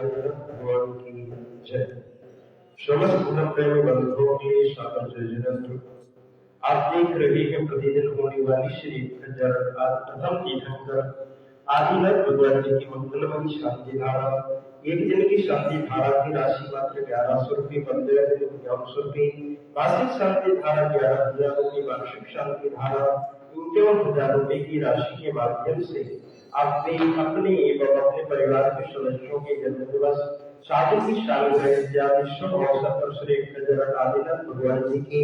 भगवान की जय। समस्त गुण प्रेमी बंधुओं के लिए स्वागत जय। आप देख रहे हैं प्रतिदिन होने वाली श्री प्रथम तीर्थंकर आदिनाथ भगवान जी की मंगलमयी शांति धारा। एक दिन की शांति धारा की राशि मात्र 1100 रुपये, 15 दिन 1100 रुपये। मासिक शांति धारा 11,000 रुपये, वार्षिक शांति धारा 51,000 रुपये की राशि के माध्यम से आप अपने एवं अपने परिवार के सदस्यों के जन्म दिवस, शादी की सालगिरह इत्यादि शुभ अवसर पर श्री आदिनाथ भगवान जी की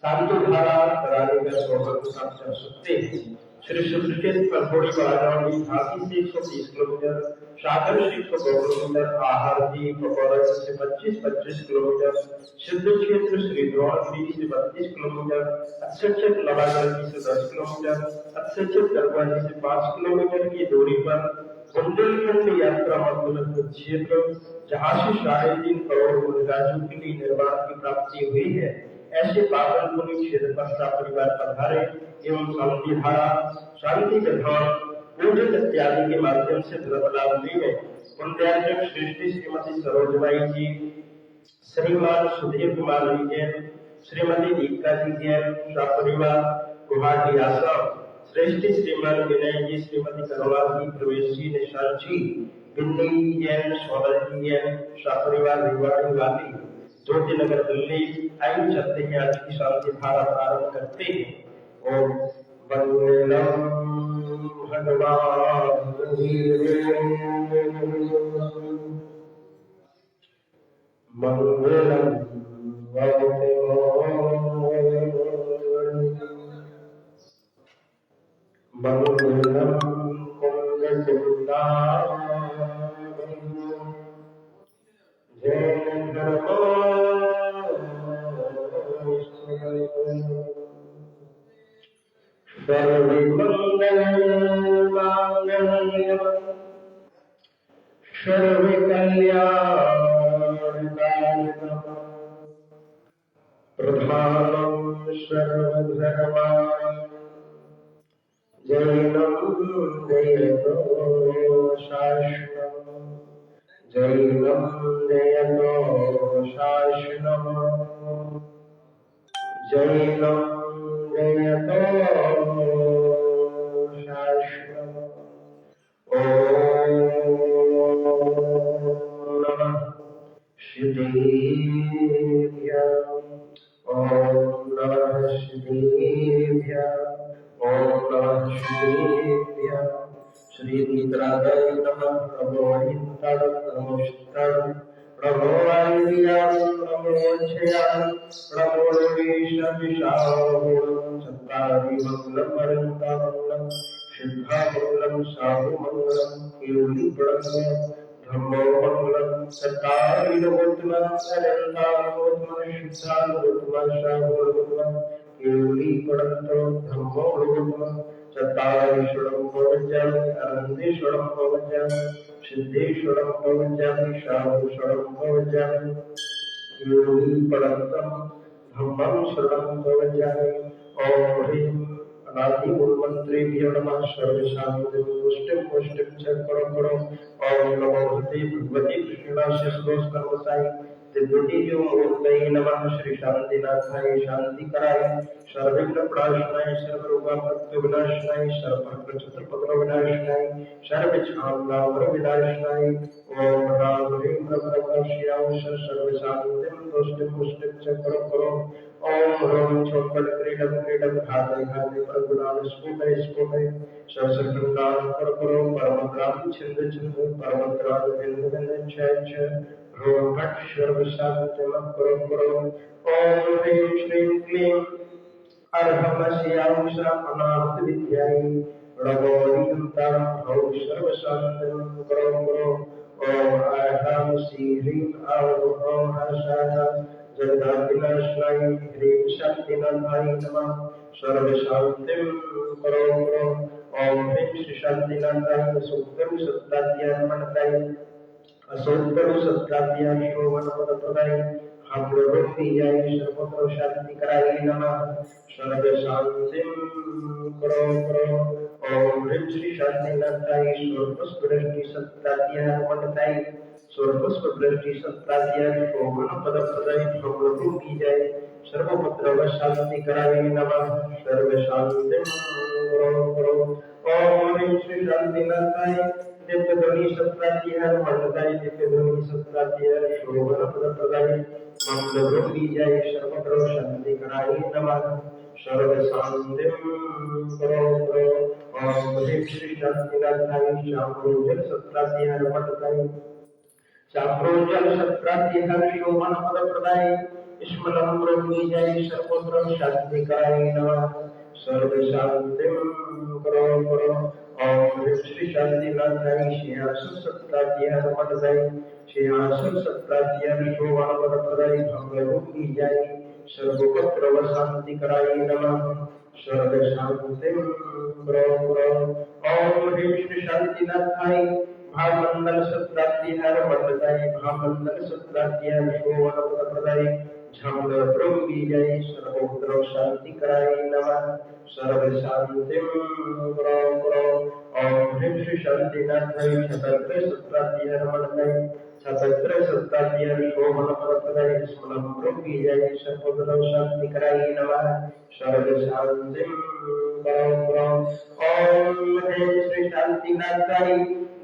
शांति धारा कराने का सौभाग्य प्राप्त कर सकते हैं। श्री सुकृत पर थोड़ी बारहवीं झांसी से 130 किलोमीटर, सागर से 102 किलोमीटर, आहार जी पकौड़ा से 25 किलोमीटर, सिद्ध क्षेत्र श्री द्रोणगिरी से 32 किलोमीटर, अक्षत लड़ागढ़ से 10 किलोमीटर, अक्षत दरबार से 5 किलोमीटर की दूरी पर बुंदेलखंड यात्रा मतलब क्षेत्र जहाँ से 3.5 करोड़ मुनिराजों के लिए निर्माण की प्राप्ति हुई है, ऐसे पावन पुण्य क्षेत्र पर परिवार पधारे एवं शांति धारा, शांति विधान, पूजन इत्यादि के माध्यम से धर्म लाभ लेंगे। पुण्यार्जन श्रेष्ठी श्रीमती सरोजबाई जी, श्रीमान सुधीर कुमार जी जैन, श्रीमती दीपिका जी जैन, परिवार गुवाहाटी आसाम, श्रेष्ठी श्रीमान विनय जी, श्रीमती करुणा जी, प्रवेश जी, निशाल जी, बिंदी जैन, सोनल जी जैन, परिवार रिवाड़ी वाली, ज्योतिनगर दिल्ली। आयु चलते हैं आज की शांति धारा प्रारंभ करते हैं। ओम मंगलम भगवान मंगलम मंगलम कुंडकुंडा जय प्रधानम सर्वधर्माय जैनम जयतो शाश्वतम्, जैनम जयतो शाश्वतम्, जैनम जयतो शाश्वतम्। ओम नमः शिवेभ्यः, ओम नमः शिवेभ्यः, ओम नमः शिवेभ्यः। श्री मित्रादय नमः, नमो हिंताय, नमो शिताय, नमो आर्याय, नमो क्षयाय, नमो विशाविशावं चत्तारि मंगलम अनंतामंगलम, सिद्धामंगलम साहुमंगलम, केवली प्रणम धम्मो मंगलम, चत्तारि नमोत्तमं अनंतामंगलम, सिद्धामंगलम साहुमंगलम, केवली प्रणम धम्मो मंगलम, चत्तारि षडं भवज्यामि, अनन्तेश्वरं भवज्यामि, सिद्धेश्वरं भवज्यामि, शाहुषडं भवज्यामि, केवली प्रणम धम्मं शरणं भवज्यामि। ओम ह्रीं अनादि मूलमंत्रेभ्यो नमः, सर्वशांति पुष्टिं पुष्टिं च करो। ओम नमो भगवते भगवती कृष्णास्य कर्मसाई दिव्यति जो मूर्तये नमः। श्री शांतिनाथाय शांति कराय, सर्वविघ्न प्रणाशनाय, सर्वरोगापत्य विनाशनाय, सर्वभक्त चतुर्पत्र विनाशनाय, सर्वक्षामनावर विनाशनाय। ओम राम ह्रीं ब्रह्मश्याम सर्वशांतिं पुष्टिं पुष्टिं च करो। ओम ह्रौं चौपट क्रीडम क्रीडम घाते घाते परगुणान स्फुटय स्फुटय, सहस्रकृतान करो परमग्राम छिंद छिंद, परमग्राम बिंद बिंद क्षय क्षय, ह्रौं भट सर्वशांतिमः करो। ओम ह्रीं श्रीं क्लीं अर्हमस्यां अनाहत विद्यायै, नमोऽहं तं ह्रौं सर्वशांतिमः करो। ओम आहं श्रीं ॐ हर्षाय जगदाभिनाशाय, ह्रीं शक्तिनाथाय नमः, सर्वशांतिं करो। ओम ह्रीं श्री शांतिनाथाय सूक्तम सत्ताद्यामनताय, असोत्तम सत्ताद्याय शोभनपदप्रदाय, हम लोग भी जाए सर्वत्र शांति कराए नमः सर्व शांति करो करो ओम ह्रीं श्री शांति नाथाय स्वर्गस्व दृष्टि सत्तात्या मंडताय स्वर्गस्व दृष्टि सत्तात्या शोभन पद प्रदाय हम लोग भी जाए सर्वपत्र शांति कराए नमः सर्व शांति करो करो ओम ह्रीं श्री शांति नाथाय दिव्य ध्वनि सत्तात्या मंडताय दिव्य ध्वनि सत्तात्या शोभन पद प्रदाय मंगल जय सर्वत्र शांति कराई नमः सर्व शांति करो करो ओम ह्रीं श्री शांति नाथाय शांभोजन सत्रात्य मंडताय शांभोजन सत्रात्य शोभन पद प्रदाय स्मरण ब्रह्मी जय सर्वत्र शांति कराई नमः सर्व शांति करो करो ओम ह्रीं श्री शांति नाथाय सिंहासन सत्रात्य मंडताय सिंहासन सत्तात्या शोभन पद प्रदाय भंगरूपी जाय सर्वपत्र व शांति कराई नमः सर्व शांति करो करो ओम ह्रीं श्री शांति नाथाय भामंडल सत्तात्या मंडताय भामंडल सत्तात्या शोभन पद प्रदाय झमल ब्रह्मी जय सर्वपत्र शांति कराई नमः सर्व शांति करो करो ओम ह्रीं श्री शांति नाथाय छतत्र सत्तात्या मंडताय छतत्र सत्तात्या शोभन पद प्रदाय स्मरण ब्रह्मी जय सर्वपत्र शांति कराई नमः सर्व शांति करो करो ओम ह्रीं श्री शांति नाथाय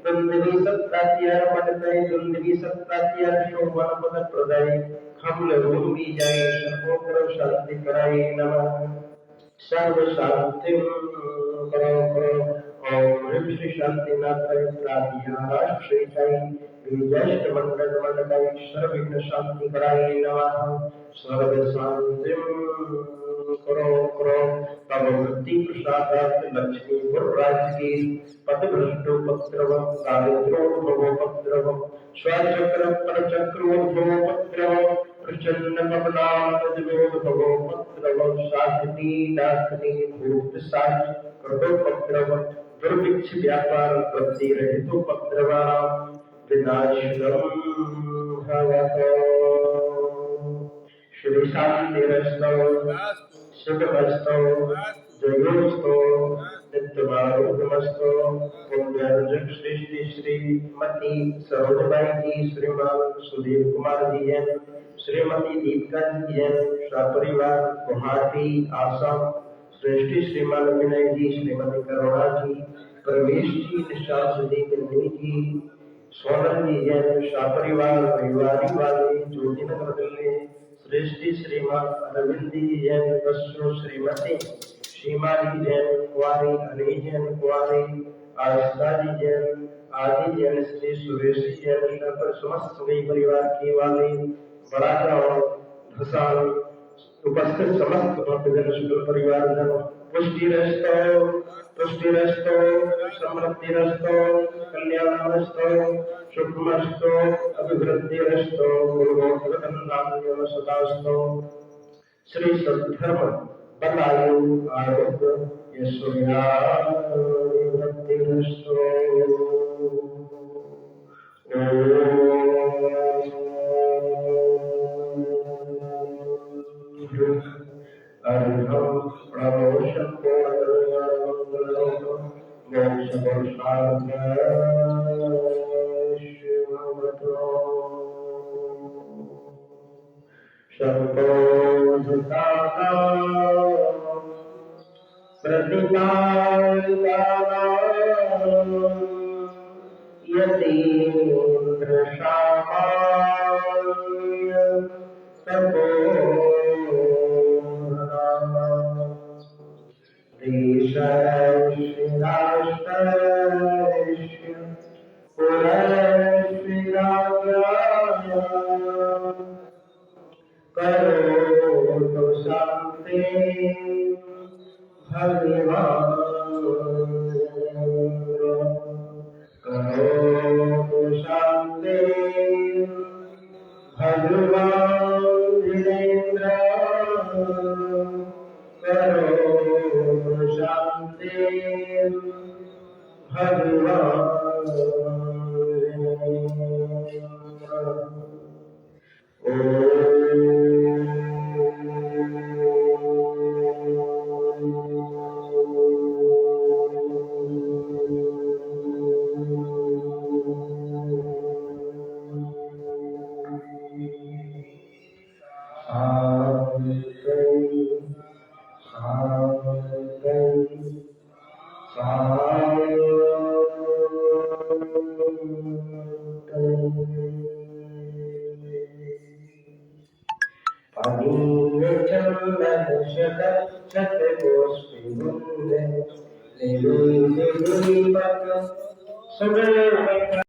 दुंदवी सत्तात्या मंडताय दुंदवी सत्तात्या शोभन पद प्रदाय खमल भूमि जय सर्वत्र शांति कराई नमः सर्व शांति करो करो ओम ह्रीं श्री शांति नाथाय प्रातिहाराश्रिताय विजय मंडल मंडलाय सर्वविघ्न शांति कराई नमः सर्व शांति करो करो तब वृत्ति प्रसादात लक्ष्मी राज्य की पदभ्रष्टो पत्रव दारिद्रोद्भवो पत्रव स्वचक्र परचक्रोद्भवो पत्रव प्रचंड पवनादोद्भवो पत्रव साधनी दासनी भूत साज कृतो पत्रव दुर्भिक्ष व्यापार प्रति रहितो पत्रवा विनाशनम भवतो श्री शांतिरस्तु सुखमस्तु जयोस्तु नित्यमारोग्यमस्तु पुण्यर्जक श्री श्रीमती सरोजबाई जी श्रीमान सुधीर कुमार जी जैन श्रीमती दीपिका जी जैन सपरिवार गुवाहाटी आसाम श्रेष्ठी श्रीमान विनय जी श्रीमती करुणा जी परमेश जी निशांत जी बिंदी जी सोनल जी जैन सपरिवार परिवारी वाले ज्योतिनगर दिल्ली श्रेष्ठी श्रीमान अरविंद जी जैन बसु श्रीमती सीमा जी जैन कुआरी अली जैन कुआरी आस्था जी जैन आदि जैन श्री सुरेश जी जैन पर समस्त सभी परिवार के वाले बड़ा गाँव धसाल उपस्थित समस्त भक्तजन शुक्ल परिवार जन पुष्टिरस्तो समृद्धिरस्तो कल्याणमस्तो शुभमस्तो अभिवृद्धिरस्तो गुरुगोत्रकन्दान्यम सदास्तो श्री सद्धर्म बलायु आरोग्य यशोयावृद्धिरस्तो अर्घं प्रमोषं पूर्णमङ्गलं मोक्षपुरुषार्थशिवमतो शम्भोधुताना प्रतिपादिताना यतीन्द्रशामाय तपो करो शांति भगवान करो शांति भगवान धीरेन्द्र करो शांति भगवान ओम छत पुष्पि मुंदे ले ले ले पक सुबह